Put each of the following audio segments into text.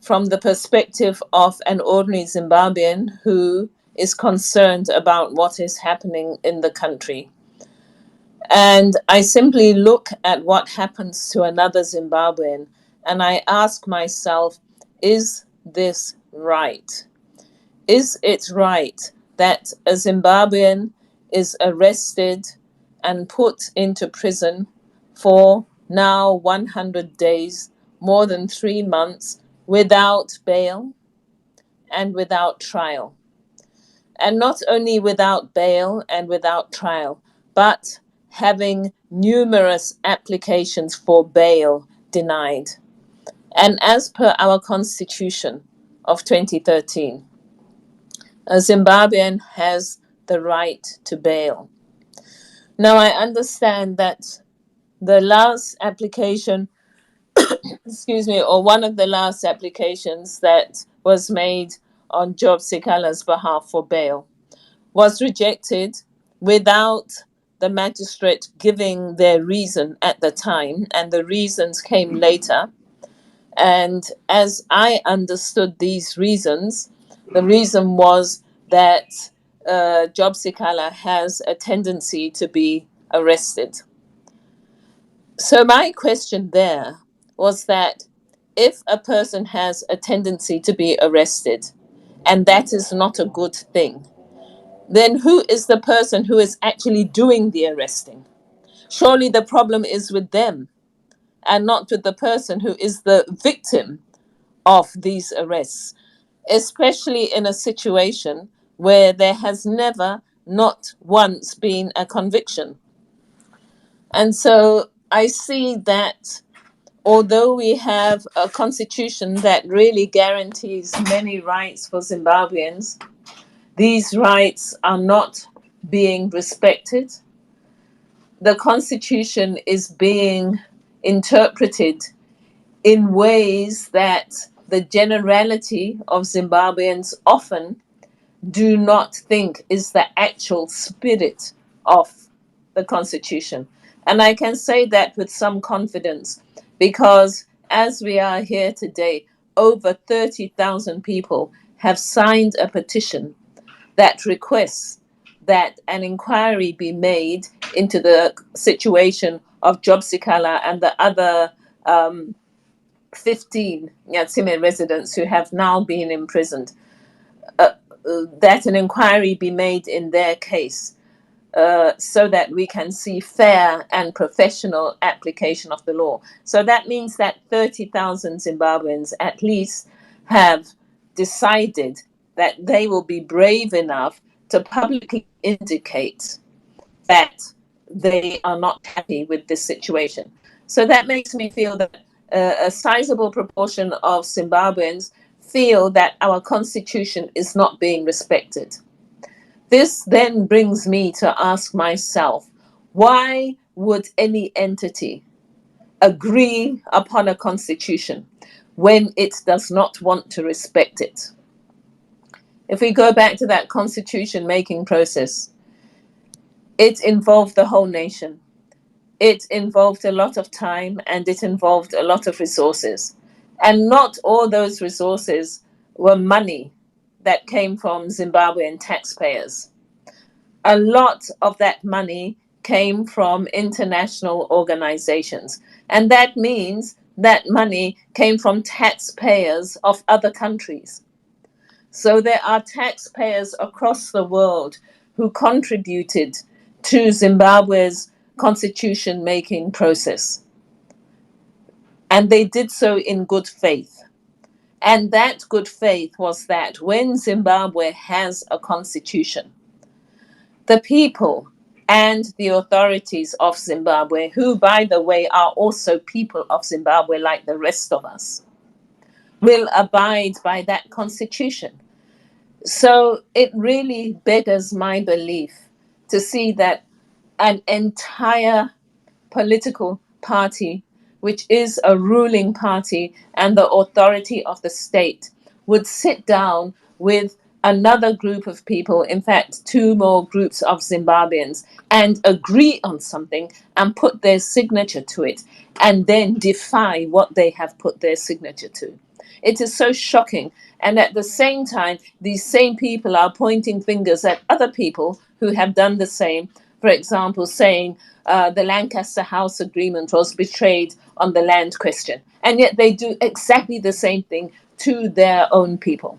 from the perspective of an ordinary Zimbabwean who is concerned about what is happening in the country. And I simply look at what happens to another Zimbabwean and I ask myself, is this right? Is it right that a Zimbabwean is arrested and put into prison for now 100 days, more than 3 months, without bail and without trial? And not only without bail and without trial, but having numerous applications for bail denied. And as per our Constitution of 2013, a Zimbabwean has the right to bail. Now, I understand that the last application, or one of the last applications that was made on Job Sikhala's behalf for bail was rejected without the magistrate giving their reason at the time, and the reasons came later. And as I understood these reasons, the reason was that Job Sikhala has a tendency to be arrested. So my question there was that if a person has a tendency to be arrested, and that is not a good thing, then who is the person who is actually doing the arresting? Surely the problem is with them and not with the person who is the victim of these arrests, especially in a situation where there has never, not once, been a conviction. And so I see that although we have a constitution that really guarantees many rights for Zimbabweans, these rights are not being respected. The constitution is being interpreted in ways that the generality of Zimbabweans often do not think is the actual spirit of the Constitution. And I can say that with some confidence because as we are here today, over 30,000 people have signed a petition that requests that an inquiry be made into the situation of Job Sikhala and the other 15 Nyatsime residents who have now been imprisoned, that an inquiry be made in their case so that we can see fair and professional application of the law. So that means that 30,000 Zimbabweans at least have decided that they will be brave enough to publicly indicate that they are not happy with this situation. So that makes me feel that a sizable proportion of Zimbabweans feel that our constitution is not being respected. This then brings me to ask myself, why would any entity agree upon a constitution when it does not want to respect it? If we go back to that constitution making process, it involved the whole nation. It involved a lot of time and it involved a lot of resources. And not all those resources were money that came from Zimbabwean taxpayers. A lot of that money came from international organizations. And that means that money came from taxpayers of other countries. So there are taxpayers across the world who contributed to Zimbabwe's constitution-making process. And they did so in good faith. And that good faith was that when Zimbabwe has a constitution, the people and the authorities of Zimbabwe, who, by the way, are also people of Zimbabwe like the rest of us, will abide by that constitution. So it really beggars my belief to see that an entire political party, which is a ruling party and the authority of the state, would sit down with another group of people, in fact, 2 more groups of Zimbabweans, and agree on something and put their signature to it, and then defy what they have put their signature to. It is so shocking. And at the same time, these same people are pointing fingers at other people who have done the same. For example, saying the Lancaster House Agreement was betrayed on the land question. And yet they do exactly the same thing to their own people.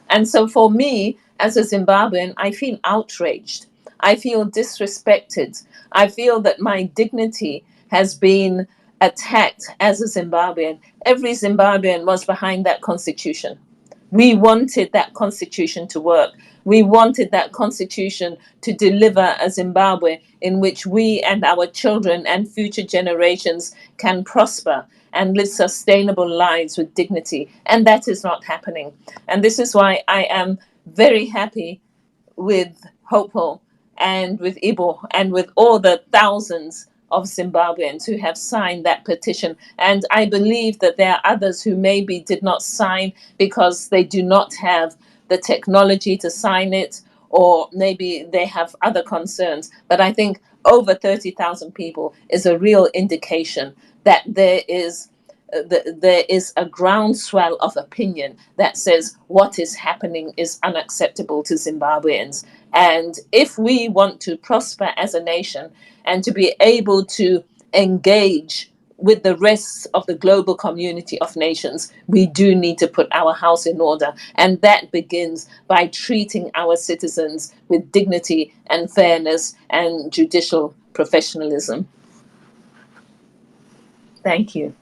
And so for me, as a Zimbabwean, I feel outraged. I feel disrespected. I feel that my dignity has been attacked as a Zimbabwean. Every Zimbabwean was behind that constitution. We wanted that constitution to work. We wanted that constitution to deliver a Zimbabwe in which we and our children and future generations can prosper and live sustainable lives with dignity. And that is not happening. And this is why I am very happy with Hopo and with Ibo and with all the thousands of Zimbabweans who have signed that petition. And I believe that there are others who maybe did not sign because they do not have the technology to sign it, or maybe they have other concerns. But I think over 30,000 people is a real indication that there is a groundswell of opinion that says what is happening is unacceptable to Zimbabweans. And if we want to prosper as a nation and to be able to engage with the rest of the global community of nations, we do need to put our house in order. And that begins by treating our citizens with dignity and fairness and judicial professionalism. Thank you.